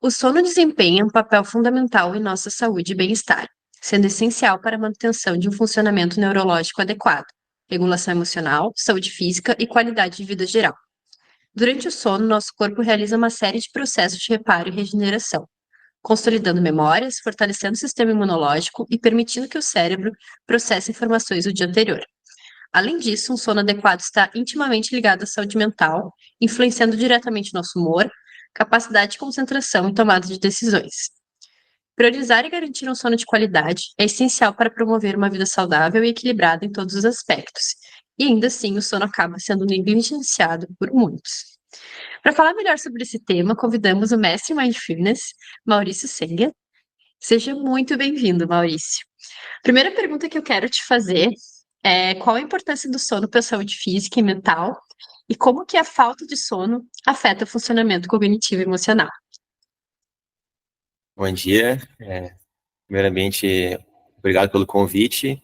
O sono desempenha um papel fundamental em nossa saúde e bem-estar, sendo essencial para a manutenção de um funcionamento neurológico adequado, regulação emocional, saúde física e qualidade de vida geral. Durante o sono, nosso corpo realiza uma série de processos de reparo e regeneração, consolidando memórias, fortalecendo o sistema imunológico e permitindo que o cérebro processe informações do dia anterior. Além disso, um sono adequado está intimamente ligado à saúde mental, influenciando diretamente nosso humor, capacidade de concentração e tomada de decisões. Priorizar e garantir um sono de qualidade é essencial para promover uma vida saudável e equilibrada em todos os aspectos. E ainda assim, o sono acaba sendo negligenciado por muitos. Para falar melhor sobre esse tema, convidamos o mestre Mindfulness, Maurício Senga. Seja muito bem-vindo, Maurício. Primeira pergunta que eu quero te fazer é qual a importância do sono para a saúde física e mental e como que a falta de sono afeta o funcionamento cognitivo e emocional? Bom dia. Primeiramente, obrigado pelo convite,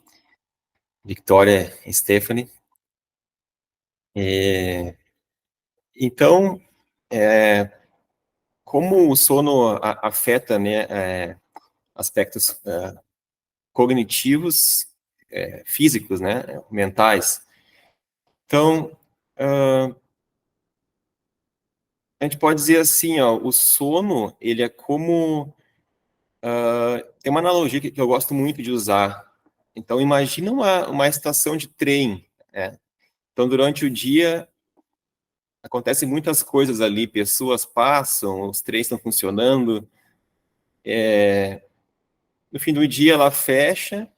Victoria e Stephanie. Então, como o sono afeta, né, aspectos cognitivos, físicos, né, mentais. Então, a gente pode dizer assim, ó, o sono, ele é como... tem uma analogia que eu gosto muito de usar. Então, imagina uma estação de trem, né? Então, durante o dia, acontecem muitas coisas ali, pessoas passam, os trens estão funcionando. No fim do dia, ela fecha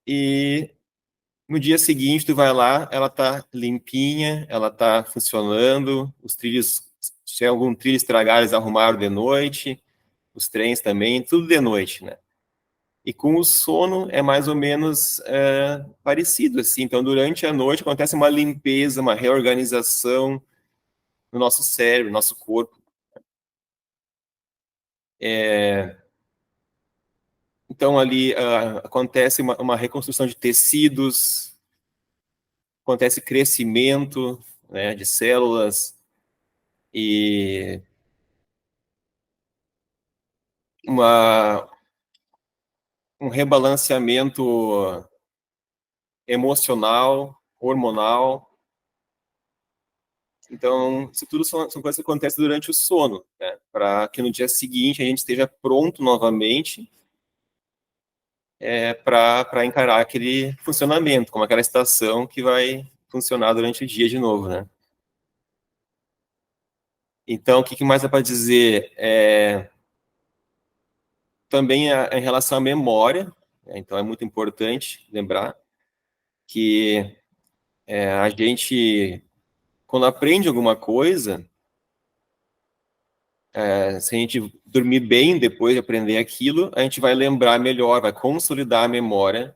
e no dia seguinte, tu vai lá, ela tá limpinha, ela tá funcionando, os trilhos, se tem algum trilho estragado, eles arrumaram de noite, os trens também, tudo de noite, né? E com o sono é mais ou menos parecido, assim. Então, durante a noite acontece uma limpeza, uma reorganização no nosso cérebro, no nosso corpo. Então, ali acontece uma reconstrução de tecidos, acontece crescimento, né, de células e um rebalanceamento emocional, hormonal. Então, isso tudo são coisas que acontecem durante o sono, né, para que no dia seguinte a gente esteja pronto novamente para encarar aquele funcionamento, como aquela estação que vai funcionar durante o dia de novo, né? Então, o que mais dá para dizer? Também em relação à memória, né? Então é muito importante lembrar que a gente, quando aprende alguma coisa, se a gente dormir bem depois de aprender aquilo, a gente vai lembrar melhor, vai consolidar a memória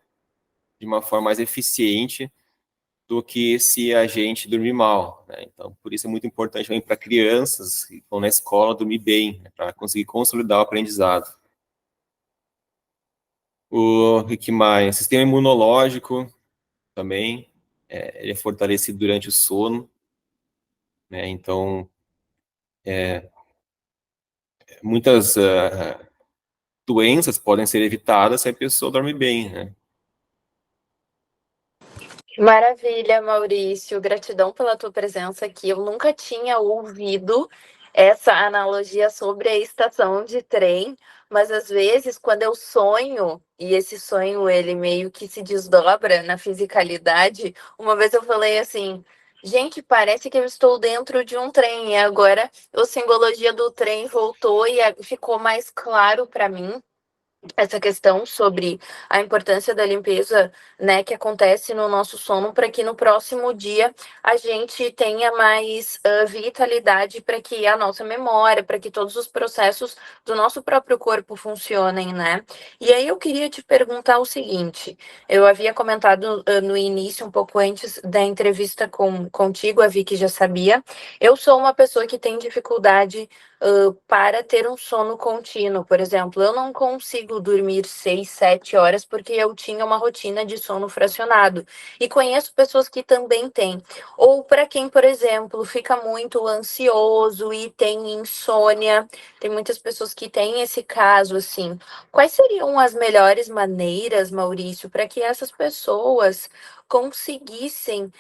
de uma forma mais eficiente do que se a gente dormir mal, né? Então, por isso é muito importante também para crianças que estão na escola dormir bem, né, para conseguir consolidar o aprendizado. O que mais? Sistema imunológico também, ele é fortalecido durante o sono, né? Então, muitas doenças podem ser evitadas se a pessoa dorme bem, né? Maravilha, Maurício. Gratidão pela tua presença aqui. Eu nunca tinha ouvido essa analogia sobre a estação de trem, mas às vezes quando eu sonho, e esse sonho ele meio que se desdobra na fisicalidade, uma vez eu falei assim, gente, parece que eu estou dentro de um trem, e agora a simbologia do trem voltou e ficou mais claro para mim essa questão sobre a importância da limpeza, né, que acontece no nosso sono, para que no próximo dia a gente tenha mais vitalidade, para que a nossa memória, para que todos os processos do nosso próprio corpo funcionem, né? E aí eu queria te perguntar o seguinte: eu havia comentado no início, um pouco antes da entrevista contigo, a Vicky já sabia. Eu sou uma pessoa que tem dificuldade para ter um sono contínuo, por exemplo, eu não consigo conseguido dormir 6, 7 horas porque eu tinha uma rotina de sono fracionado. E conheço pessoas que também têm. Ou para quem, por exemplo, fica muito ansioso e tem insônia, tem muitas pessoas que têm esse caso, assim. Quais seriam as melhores maneiras, Maurício, para que essas pessoas conseguissem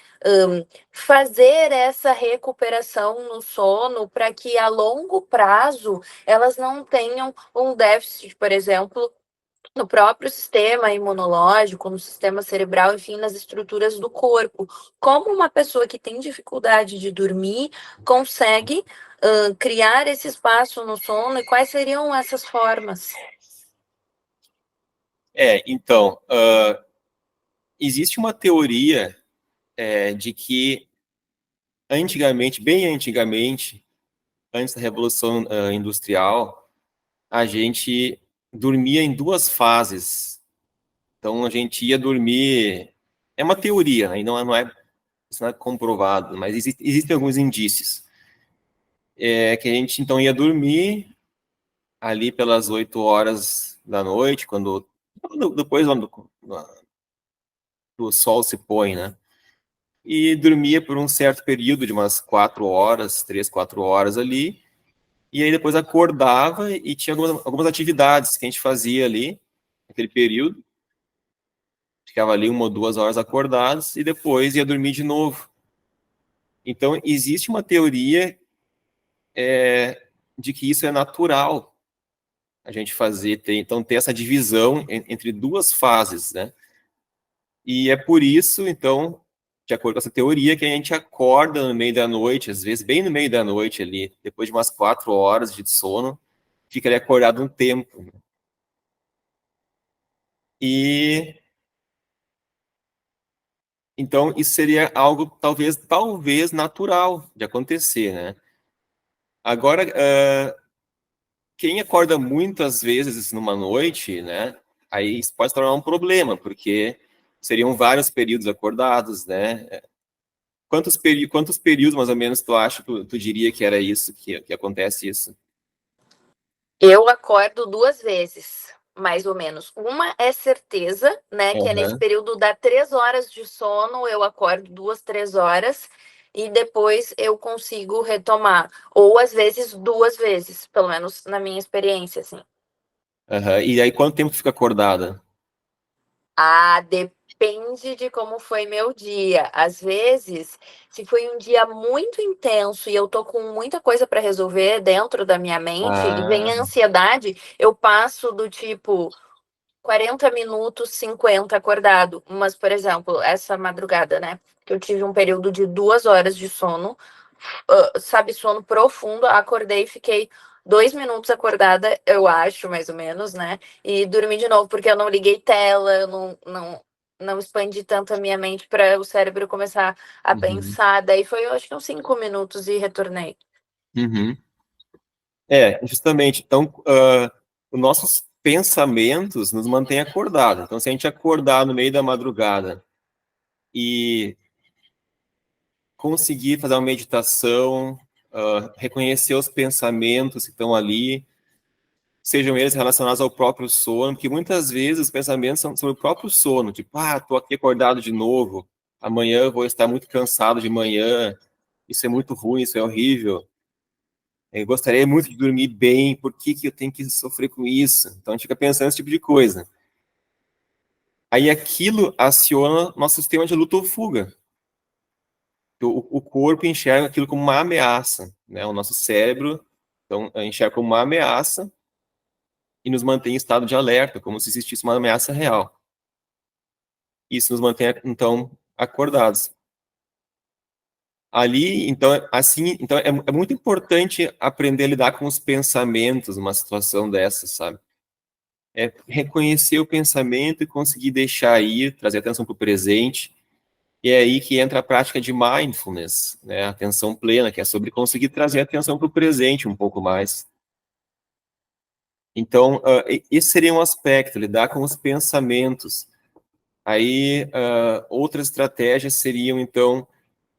fazer essa recuperação no sono para que a longo prazo elas não tenham um déficit, por exemplo, no próprio sistema imunológico, no sistema cerebral, enfim, nas estruturas do corpo. Como uma pessoa que tem dificuldade de dormir consegue criar esse espaço no sono e quais seriam essas formas? Então, existe uma teoria de que antigamente, bem antigamente, antes da Revolução Industrial, a gente dormia em 2 fases. Então, a gente ia dormir... É uma teoria, né? E isso não é comprovado, mas existem alguns indícios. Que a gente, então, ia dormir ali pelas 8 horas da noite, depois do sol se põe, né? E dormia por um certo período de umas 4 horas, 3, 4 horas ali, e aí depois acordava e tinha algumas atividades que a gente fazia ali, naquele período, ficava ali 1 ou 2 horas acordados, e depois ia dormir de novo. Então, existe uma teoria de que isso é natural, a gente fazer, então ter essa divisão entre 2 fases, né? E é por isso, então, de acordo com essa teoria, que a gente acorda no meio da noite, às vezes bem no meio da noite ali, depois de umas 4 horas de sono, fica ali acordado um tempo. E então isso seria algo talvez natural de acontecer, né? Agora, quem acorda muitas vezes numa noite, né? Aí isso pode se tornar um problema, porque seriam vários períodos acordados, né? Quantos períodos, mais ou menos, tu acha, tu diria que era isso, que acontece isso? Eu acordo 2 vezes, mais ou menos. Uma é certeza, né, que é nesse Aham, período dá 3 horas de sono, eu acordo 2, 3 horas e depois eu consigo retomar. Ou às vezes 2 vezes, pelo menos na minha experiência, assim. aham. E aí, quanto tempo fica acordada? Ah, depende de como foi meu dia. Às vezes, se foi um dia muito intenso e eu tô com muita coisa para resolver dentro da minha mente e vem Ah, a ansiedade, eu passo do tipo 40 minutos, 50 acordado. Mas, por exemplo, essa madrugada, né? Que eu tive um período de 2 horas de sono, sabe, sono profundo. Acordei e fiquei 2 minutos acordada, eu acho, mais ou menos, né? E dormi de novo, porque eu não liguei tela, eu não expandi tanto a minha mente para o cérebro começar a uhum, pensar. Daí foi, eu acho que uns 5 minutos e retornei. uhum. Justamente. Então, os nossos pensamentos nos mantêm acordados. Então, se a gente acordar no meio da madrugada e conseguir fazer uma meditação, reconhecer os pensamentos que estão ali, sejam eles relacionados ao próprio sono, porque muitas vezes os pensamentos são sobre o próprio sono, tipo, tô aqui acordado de novo, amanhã eu vou estar muito cansado de manhã, isso é muito ruim, isso é horrível, eu gostaria muito de dormir bem, por que que eu tenho que sofrer com isso? Então a gente fica pensando esse tipo de coisa. Aí aquilo aciona nosso sistema de luta ou fuga. O corpo enxerga aquilo como uma ameaça, né? O nosso cérebro então, enxerga como uma ameaça e nos mantém em estado de alerta, como se existisse uma ameaça real. Isso nos mantém, então, acordados. Ali, então, assim, então é muito importante aprender a lidar com os pensamentos numa situação dessa, sabe? Reconhecer o pensamento e conseguir deixar ir, trazer atenção para o presente. E é aí que entra a prática de mindfulness, né? A atenção plena, que é sobre conseguir trazer a atenção para o presente um pouco mais. Então, esse seria um aspecto, lidar com os pensamentos. Aí, outras estratégias seriam, então,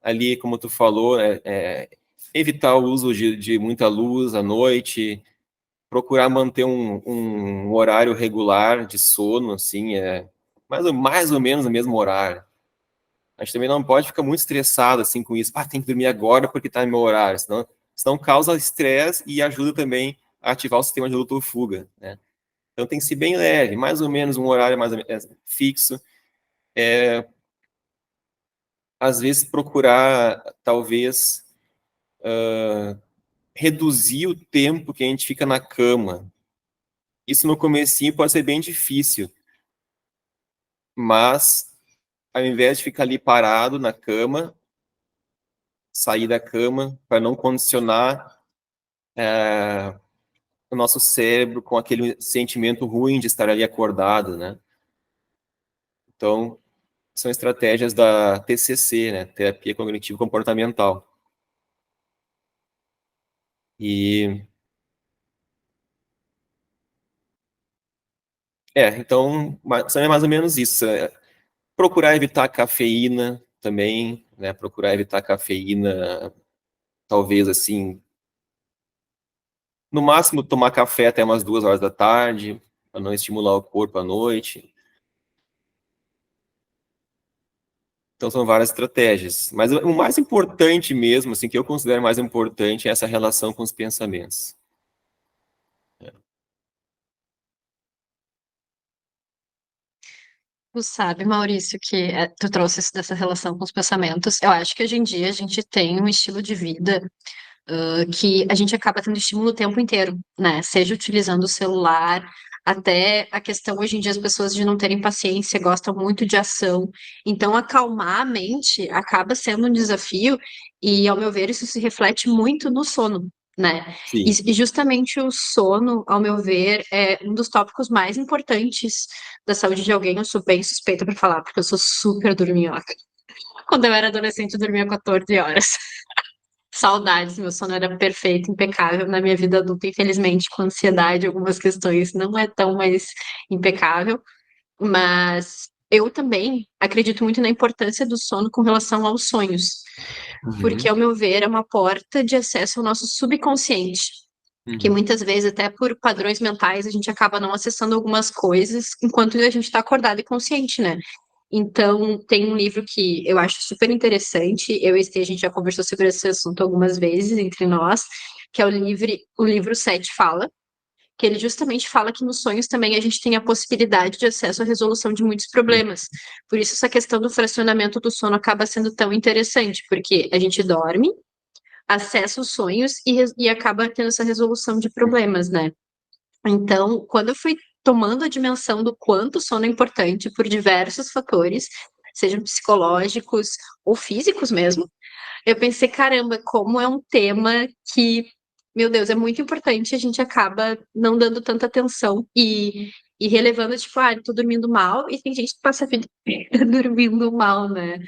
ali, como tu falou, evitar o uso de muita luz à noite, procurar manter um horário regular de sono, assim, mais ou menos o mesmo horário. A gente também não pode ficar muito estressado, assim, com isso. Tem que dormir agora porque tá no meu horário, senão causa estresse e ajuda também a ativar o sistema de luta ou fuga, né? Então tem que ser bem leve, mais ou menos um horário mais ou menos fixo. Às vezes procurar, talvez, reduzir o tempo que a gente fica na cama. Isso no comecinho pode ser bem difícil, mas ao invés de ficar ali parado na cama, sair da cama para não condicionar o nosso cérebro com aquele sentimento ruim de estar ali acordado, né? Então, são estratégias da TCC, né? Terapia Cognitivo Comportamental. E então, são mais ou menos isso. Procurar evitar cafeína também, né? Procurar evitar cafeína, talvez assim, no máximo tomar café até umas 2 horas da tarde, para não estimular o corpo à noite. Então são várias estratégias. Mas o mais importante mesmo, assim, que eu considero mais importante é essa relação com os pensamentos. Tu sabe, Maurício, que tu trouxe isso dessa relação com os pensamentos. Eu acho que hoje em dia a gente tem um estilo de vida que a gente acaba tendo estímulo o tempo inteiro, né? Seja utilizando o celular, até a questão hoje em dia as pessoas de não terem paciência, gostam muito de ação. Então, acalmar a mente acaba sendo um desafio, e, ao meu ver, isso se reflete muito no sono. Né? Sim. E justamente o sono, ao meu ver, é um dos tópicos mais importantes da saúde de alguém. Eu sou bem suspeita para falar, porque eu sou super dorminhoca. Quando eu era adolescente, eu dormia 14 horas. Saudades, meu sono era perfeito, impecável. Na minha vida adulta, infelizmente, com ansiedade, algumas questões não é tão mais impecável, mas eu também acredito muito na importância do sono com relação aos sonhos, porque, Uhum. ao meu ver, é uma porta de acesso ao nosso subconsciente, que Uhum. muitas vezes, até por padrões mentais, a gente acaba não acessando algumas coisas enquanto a gente está acordado e consciente, né? Então, tem um livro que eu acho super interessante. Eu e Estê, a gente já conversou sobre esse assunto algumas vezes entre nós, que é o livro Sete Fala, que ele justamente fala que nos sonhos também a gente tem a possibilidade de acesso à resolução de muitos problemas. Por isso, essa questão do fracionamento do sono acaba sendo tão interessante, porque a gente dorme, acessa os sonhos e acaba tendo essa resolução de problemas, né? Então, quando eu fui tomando a dimensão do quanto o sono é importante por diversos fatores, sejam psicológicos ou físicos mesmo, eu pensei, caramba, como é um tema que, meu Deus, é muito importante, a gente acaba não dando tanta atenção e relevando, tipo, tô dormindo mal, e tem gente que passa a vida dormindo mal, né?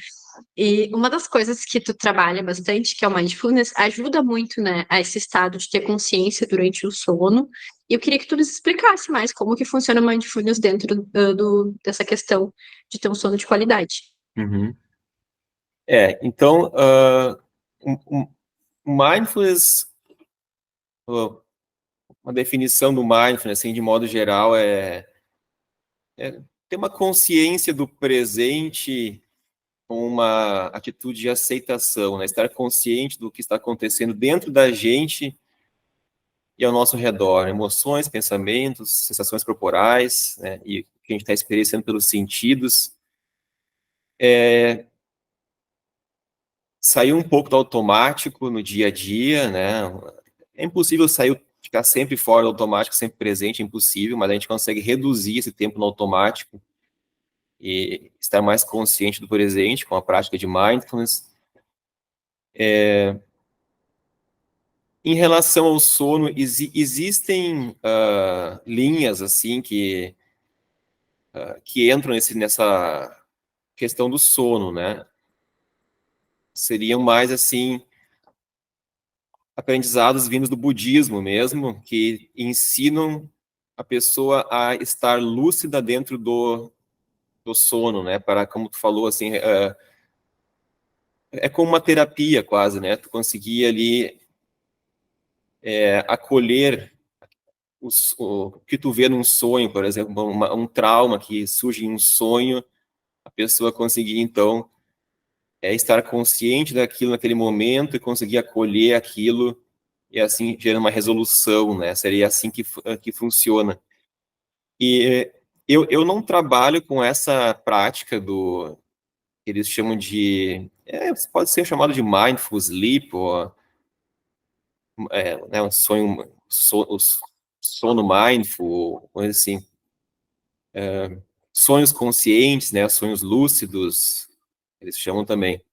E uma das coisas que tu trabalha bastante, que é o mindfulness, ajuda muito, né, a esse estado de ter consciência durante o sono. E eu queria que tu nos explicasse mais como que funciona o mindfulness dentro dessa questão de ter um sono de qualidade. Uhum. Então, mindfulness, uh, uma definição do mindfulness, assim, de modo geral, é ter uma consciência do presente com uma atitude de aceitação, né? Estar consciente do que está acontecendo dentro da gente e ao nosso redor, emoções, pensamentos, sensações corporais, né? E o que a gente está experienciando pelos sentidos. Sair um pouco do automático no dia a dia, né? É impossível ficar sempre fora do automático, sempre presente, é impossível, mas a gente consegue reduzir esse tempo no automático e estar mais consciente do presente com a prática de mindfulness. Em relação ao sono, existem linhas assim que entram nessa questão do sono, né? Seriam mais assim aprendizados vindos do budismo mesmo, que ensinam a pessoa a estar lúcida dentro do sono, né? Para, como tu falou, assim, é como uma terapia quase, né? Tu conseguir ali acolher o que tu vê num sonho, por exemplo, um trauma que surge em um sonho, a pessoa conseguir, então, estar consciente daquilo naquele momento e conseguir acolher aquilo e, assim, gerar uma resolução, né? Seria assim que funciona. E eu não trabalho com essa prática que eles chamam de... pode ser chamado de mindful sleep, ou né, um sono mindful, coisa assim. Sonhos conscientes, né, sonhos lúcidos, eles chamam também.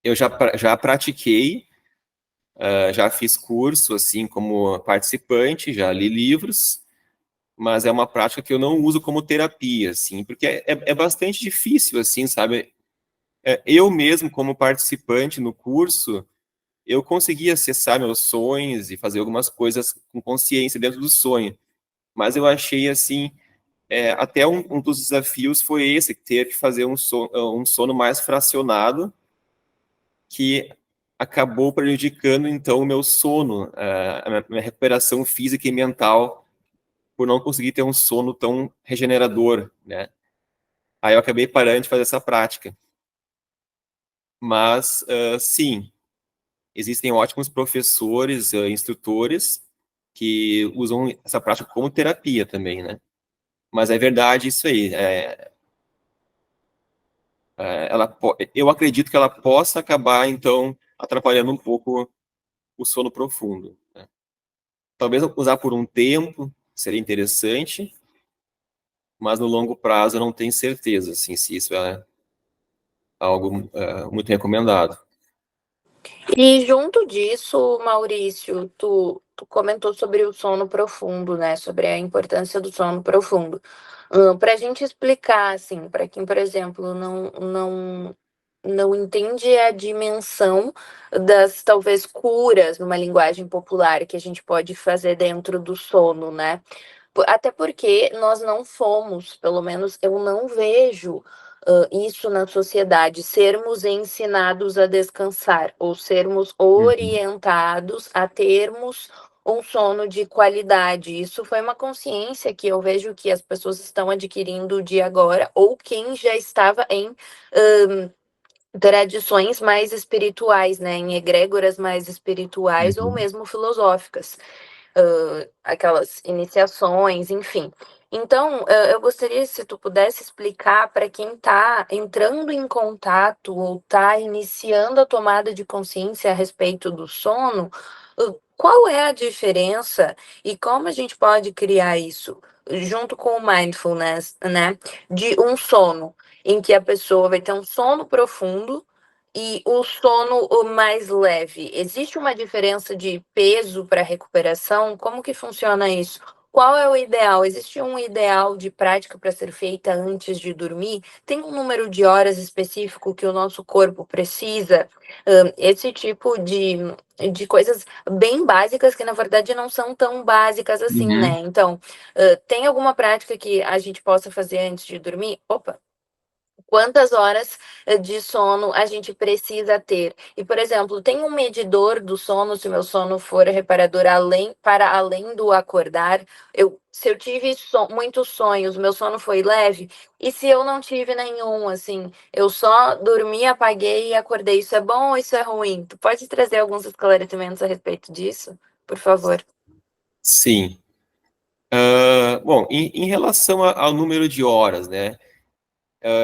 Eu já pratiquei, já fiz curso, assim, como participante, já li livros, mas é uma prática que eu não uso como terapia, assim, porque é bastante difícil, assim, sabe? Eu mesmo, como participante no curso, eu consegui acessar meus sonhos e fazer algumas coisas com consciência dentro do sonho, mas eu achei, assim, até um dos desafios foi esse, ter que fazer um sono mais fracionado, que acabou prejudicando, então, o meu sono, a minha recuperação física e mental, por não conseguir ter um sono tão regenerador, né? Aí eu acabei parando de fazer essa prática. Mas, sim, existem ótimos professores, instrutores, que usam essa prática como terapia também, né? Mas é verdade isso aí. Eu acredito que ela possa acabar, então, atrapalhando um pouco o sono profundo, né? Talvez usar por um tempo seria interessante, mas no longo prazo eu não tenho certeza, assim, se isso é algo muito recomendado. E junto disso, Maurício, tu comentou sobre o sono profundo, né? Sobre a importância do sono profundo. Para a gente explicar, assim, para quem, por exemplo, não entende a dimensão das talvez curas numa linguagem popular que a gente pode fazer dentro do sono, né? Até porque nós não fomos, pelo menos eu não vejo isso na sociedade, sermos ensinados a descansar ou sermos Uhum. orientados a termos um sono de qualidade. Isso foi uma consciência que eu vejo que as pessoas estão adquirindo de agora, ou quem já estava em tradições mais espirituais, né, em egrégoras mais espirituais ou Uhum. mesmo filosóficas, aquelas iniciações, enfim. Então, eu gostaria se tu pudesse explicar para quem está entrando em contato ou está iniciando a tomada de consciência a respeito do sono, qual é a diferença e como a gente pode criar isso junto com o mindfulness, né, de um sono em que a pessoa vai ter um sono profundo e o sono o mais leve. Existe uma diferença de peso para recuperação? Como que funciona isso? Qual é o ideal? Existe um ideal de prática para ser feita antes de dormir? Tem um número de horas específico que o nosso corpo precisa? Esse tipo de coisas bem básicas que, na verdade, não são tão básicas assim, Uhum. né? Então, tem alguma prática que a gente possa fazer antes de dormir? Opa! Quantas horas de sono a gente precisa ter? E, por exemplo, tem um medidor do sono, se meu sono for reparador para além do acordar. Se eu tive muitos sonhos, meu sono foi leve, e se eu não tive nenhum, assim, eu só dormi, apaguei e acordei. Isso é bom ou isso é ruim? Tu pode trazer alguns esclarecimentos a respeito disso, por favor? Sim. Bom, em relação ao número de horas, né?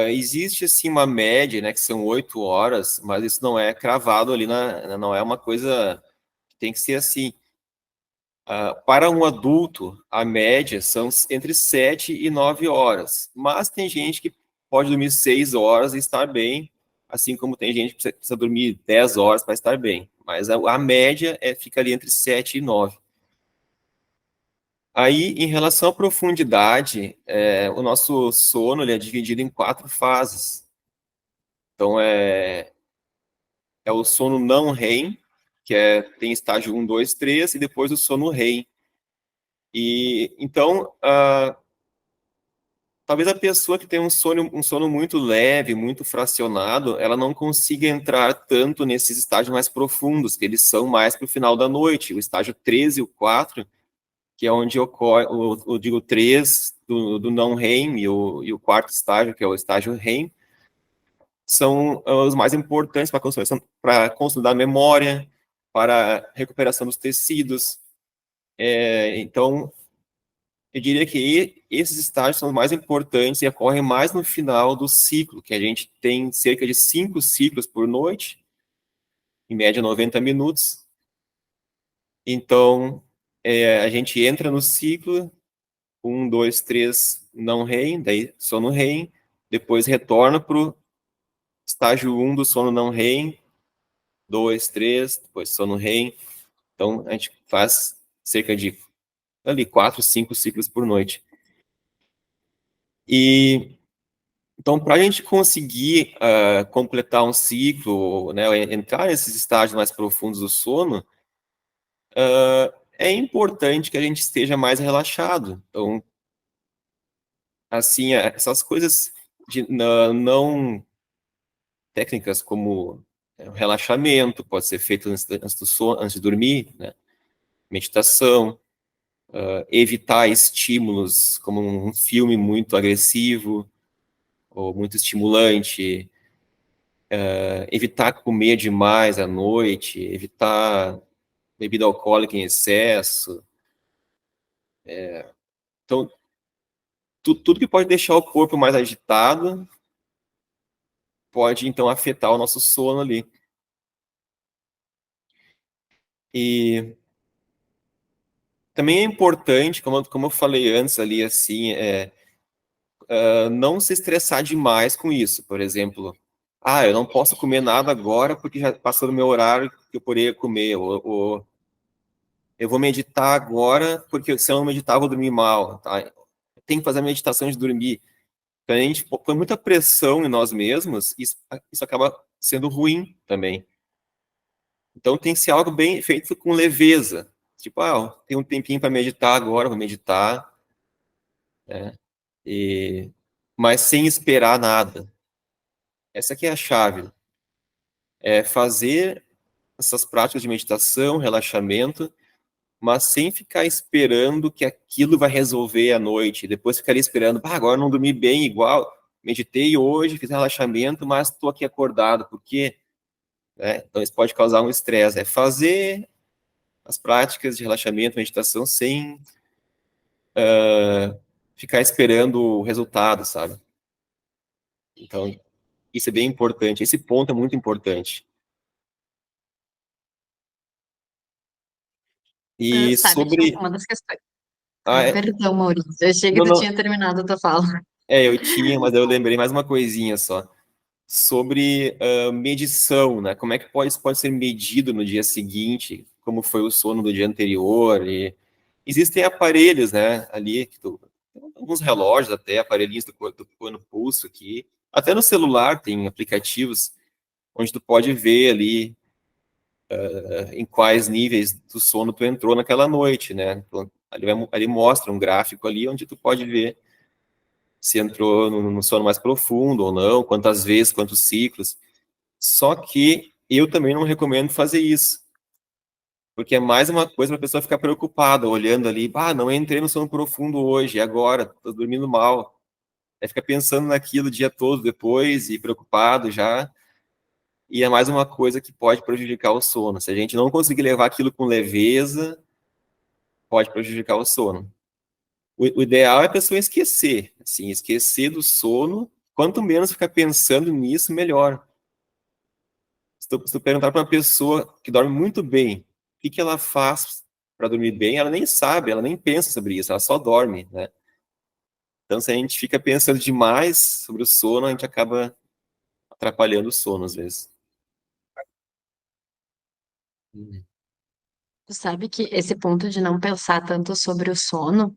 Existe, assim, uma média, né, que são 8 horas, mas isso não é cravado ali, não é uma coisa que tem que ser assim. Para um adulto, a média são entre 7 e 9 horas, mas tem gente que pode dormir 6 horas e estar bem, assim como tem gente que precisa dormir 10 horas para estar bem, mas a média fica ali entre 7 e 9. Aí, em relação à profundidade, o nosso sono ele é dividido em 4 fases. Então, é o sono não REM, que tem estágio 1, 2, 3, e depois o sono REM. E, então, talvez a pessoa que tem um sono muito leve, muito fracionado, ela não consiga entrar tanto nesses estágios mais profundos, que eles são mais para o final da noite. O estágio 13 e o 4, que é onde ocorre, eu digo 3 do não REM e o quarto estágio, que é o estágio REM, são os mais importantes para consolidar a memória, para a recuperação dos tecidos. Então, eu diria que esses estágios são os mais importantes e ocorrem mais no final do ciclo, que a gente tem cerca de 5 ciclos por noite, em média 90 minutos. Então, a gente entra no ciclo, 1, 2, 3, não REM, daí sono REM, depois retorna para o estágio 1 do sono não REM, 2, 3, depois sono REM. Então, a gente faz cerca de ali 4, 5 ciclos por noite. E então, para a gente conseguir completar um ciclo, né, entrar nesses estágios mais profundos do sono, é importante que a gente esteja mais relaxado. Então, assim, essas coisas não técnicas como relaxamento, pode ser feito antes do sono, antes de dormir, né? Meditação, evitar estímulos como um filme muito agressivo ou muito estimulante, evitar comer demais à noite, evitar bebida alcoólica em excesso. Então, tudo que pode deixar o corpo mais agitado pode, então, afetar o nosso sono ali. E também é importante, como eu falei antes ali, assim, não se estressar demais com isso. Por exemplo, eu não posso comer nada agora porque já passou do meu horário que eu poderia comer, ou eu vou meditar agora porque se eu não meditar eu vou dormir mal, tá? Tem que fazer a meditação de dormir. Então, a gente põe muita pressão em nós mesmos, e isso acaba sendo ruim também. Então, tem que ser algo bem feito com leveza. Tipo, tem um tempinho para meditar agora, vou meditar, né? Mas sem esperar nada. Essa aqui é a chave. É fazer essas práticas de meditação, relaxamento, mas sem ficar esperando que aquilo vai resolver à noite. Depois ficaria esperando, agora eu não dormi bem igual. Meditei hoje, fiz relaxamento, mas estou aqui acordado. Por quê? Então, isso pode causar um estresse. É fazer as práticas de relaxamento, meditação, sem ficar esperando o resultado, sabe? Então, isso é bem importante. Esse ponto é muito importante. E Sabe que sobre... uma das questões. Ah, Perdão, Maurício, eu achei que não, tu não. tinha terminado a tua fala. Eu tinha, mas eu lembrei mais uma coisinha só. Sobre medição, né? Como é que isso pode ser medido no dia seguinte, como foi o sono do dia anterior. E existem aparelhos, né? Ali, alguns relógios até, aparelhinhos do pulso aqui. Até no celular tem aplicativos onde tu pode ver ali em quais níveis do sono tu entrou naquela noite, né? Então, ali mostra um gráfico ali onde tu pode ver se entrou no sono mais profundo ou não, quantas vezes, quantos ciclos. Só que eu também não recomendo fazer isso, porque é mais uma coisa para a pessoa ficar preocupada, olhando ali, não entrei no sono profundo hoje, e agora? Estou dormindo mal. Aí fica pensando naquilo o dia todo depois e preocupado já, e é mais uma coisa que pode prejudicar o sono. Se a gente não conseguir levar aquilo com leveza, pode prejudicar o sono. O ideal é a pessoa esquecer, assim, esquecer do sono. Quanto menos ficar pensando nisso, melhor. Se tu perguntar para uma pessoa que dorme muito bem, o que ela faz para dormir bem, ela nem sabe, ela nem pensa sobre isso, ela só dorme, né? Então, se a gente fica pensando demais sobre o sono, a gente acaba atrapalhando o sono às vezes. Tu sabe que esse ponto de não pensar tanto sobre o sono,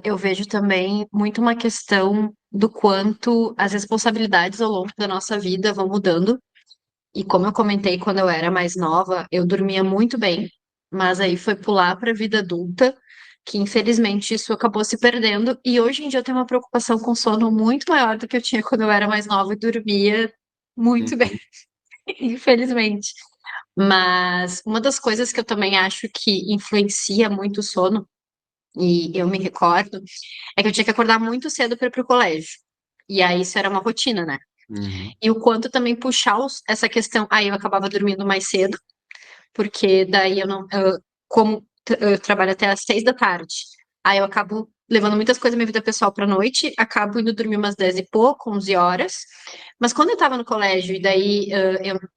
eu vejo também muito uma questão do quanto as responsabilidades ao longo da nossa vida vão mudando. E como eu comentei, quando eu era mais nova, eu dormia muito bem, mas aí foi pular para a vida adulta, que infelizmente isso acabou se perdendo. E hoje em dia eu tenho uma preocupação com sono muito maior do que eu tinha quando eu era mais nova e dormia muito bem, Uhum. infelizmente. Mas uma das coisas que eu também acho que influencia muito o sono e eu me recordo, é que eu tinha que acordar muito cedo para ir pro colégio. E aí isso era uma rotina, né? Uhum. E o quanto também puxar essa questão. Aí eu acabava dormindo mais cedo, porque daí eu não. Como eu trabalho até às 6 da tarde, aí eu acabo levando muitas coisas da minha vida pessoal pra noite, acabo indo dormir umas 10 e pouco, 11 horas. Mas quando eu tava no colégio e daí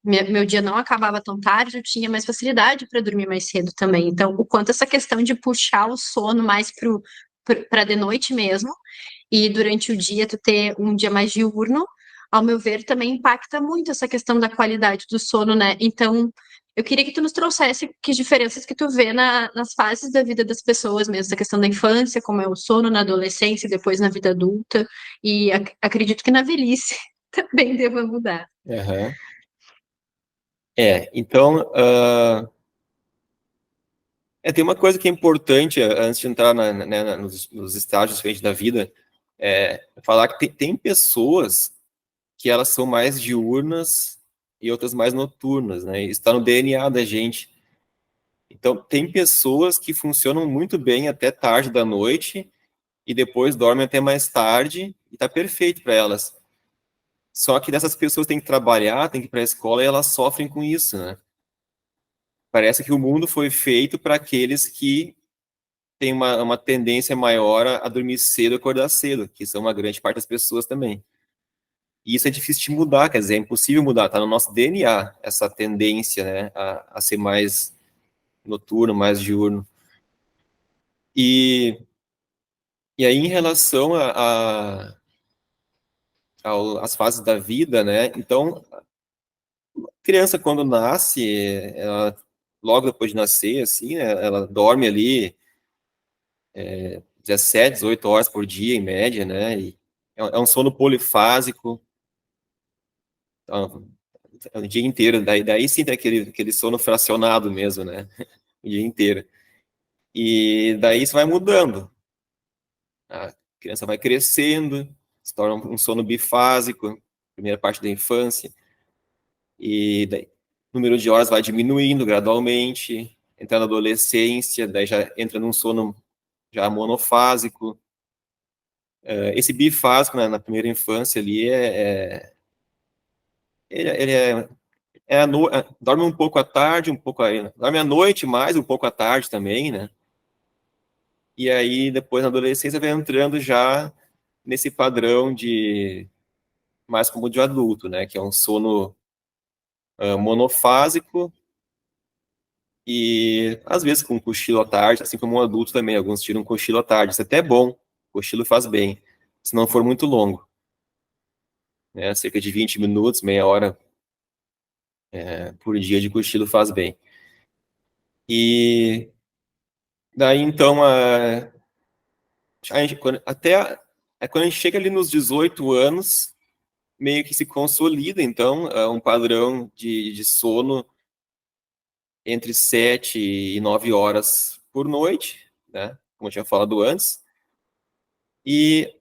meu dia não acabava tão tarde, eu tinha mais facilidade para dormir mais cedo também. Então, o quanto essa questão de puxar o sono mais para de noite mesmo, e durante o dia tu ter um dia mais diurno, ao meu ver, também impacta muito essa questão da qualidade do sono, né? Então, eu queria que tu nos trouxesse que diferenças que tu vê nas fases da vida das pessoas mesmo, essa questão da infância, como é o sono na adolescência e depois na vida adulta, e acredito que na velhice também deva mudar. Aham. Então, tem uma coisa que é importante antes de entrar nos estágios diferentes da vida, falar que tem pessoas que elas são mais diurnas e outras mais noturnas, né? Isso está no DNA da gente. Então, tem pessoas que funcionam muito bem até tarde da noite e depois dormem até mais tarde e está perfeito para elas. Só que dessas pessoas têm que trabalhar, têm que ir para a escola e elas sofrem com isso, né? Parece que o mundo foi feito para aqueles que têm uma tendência maior a dormir cedo e acordar cedo, que são uma grande parte das pessoas também. E isso é difícil de mudar, quer dizer, é impossível mudar, está no nosso DNA, essa tendência, né, a ser mais noturno, mais diurno. E aí, em relação às fases da vida, né, então, criança, quando nasce, logo depois de nascer, assim, né, ela dorme ali 17, 18 horas por dia, em média, né, e é um sono polifásico, então, é o dia inteiro, daí sim tem aquele sono fracionado mesmo, né, o dia inteiro. E daí isso vai mudando. A criança vai crescendo, se torna um sono bifásico, primeira parte da infância, e daí o número de horas vai diminuindo gradualmente, entra na adolescência, daí já entra num sono já monofásico. Esse bifásico, né, na primeira infância ali, ele dorme um pouco à tarde, dorme à noite mais, um pouco à tarde também, né? E aí depois na adolescência vai entrando já nesse padrão de mais como de adulto, né? Que é um sono monofásico e às vezes com cochilo à tarde, assim como um adulto também. Alguns tiram cochilo à tarde. Isso é até bom. O cochilo faz bem, se não for muito longo, né? Cerca de 20 minutos, meia hora por dia de cochilo faz bem. E daí então quando a gente chega ali nos 18 anos, meio que se consolida, então, um padrão de sono entre 7 e 9 horas por noite, né? Como eu tinha falado antes. E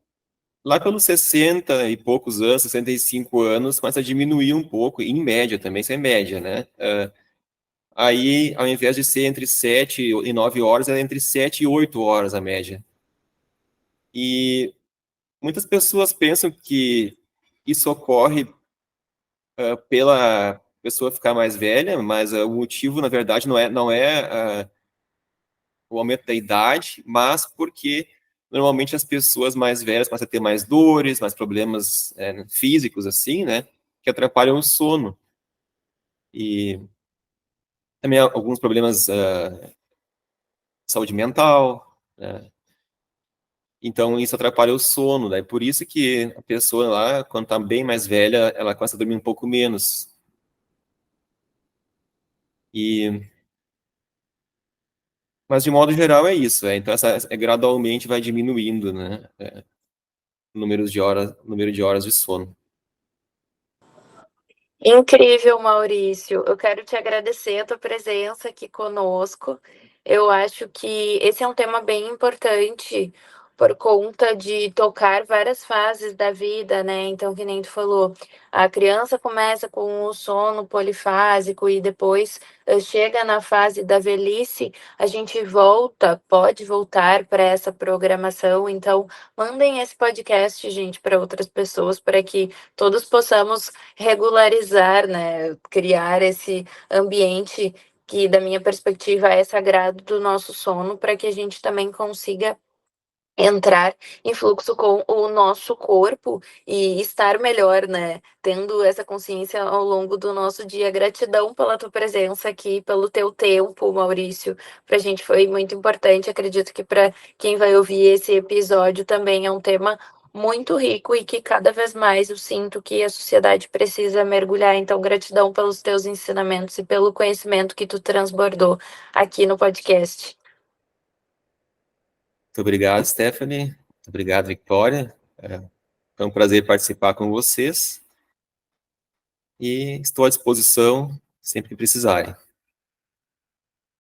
lá pelos 60 e poucos anos, 65 anos, começa a diminuir um pouco, em média também, isso é média, né? Aí, ao invés de ser entre 7 e 9 horas, é entre 7 e 8 horas a média. E muitas pessoas pensam que isso ocorre pela pessoa ficar mais velha, mas o motivo, na verdade, não é o aumento da idade, mas porque normalmente as pessoas mais velhas começam a ter mais dores, mais problemas físicos, assim, né, que atrapalham o sono. E também alguns problemas de saúde mental, né? Então isso atrapalha o sono, daí por isso que a pessoa lá, quando está bem mais velha, ela começa a dormir um pouco menos. Mas de modo geral é isso, então gradualmente vai diminuindo, né, o número de horas de sono. Incrível, Maurício. Eu quero te agradecer a tua presença aqui conosco. Eu acho que esse é um tema bem importante, por conta de tocar várias fases da vida, né? Então, que nem tu falou, a criança começa com o sono polifásico e depois chega na fase da velhice, a gente pode voltar para essa programação. Então, mandem esse podcast, gente, para outras pessoas, para que todos possamos regularizar, né? Criar esse ambiente que, da minha perspectiva, é sagrado do nosso sono, para que a gente também consiga entrar em fluxo com o nosso corpo e estar melhor, né? Tendo essa consciência ao longo do nosso dia. Gratidão pela tua presença aqui, pelo teu tempo, Maurício. Pra gente foi muito importante. Acredito que para quem vai ouvir esse episódio também é um tema muito rico e que cada vez mais eu sinto que a sociedade precisa mergulhar. Então, gratidão pelos teus ensinamentos e pelo conhecimento que tu transbordou aqui no podcast. Muito obrigado, Stephanie. Muito obrigado, Victoria. Foi um prazer participar com vocês. E estou à disposição sempre que precisarem.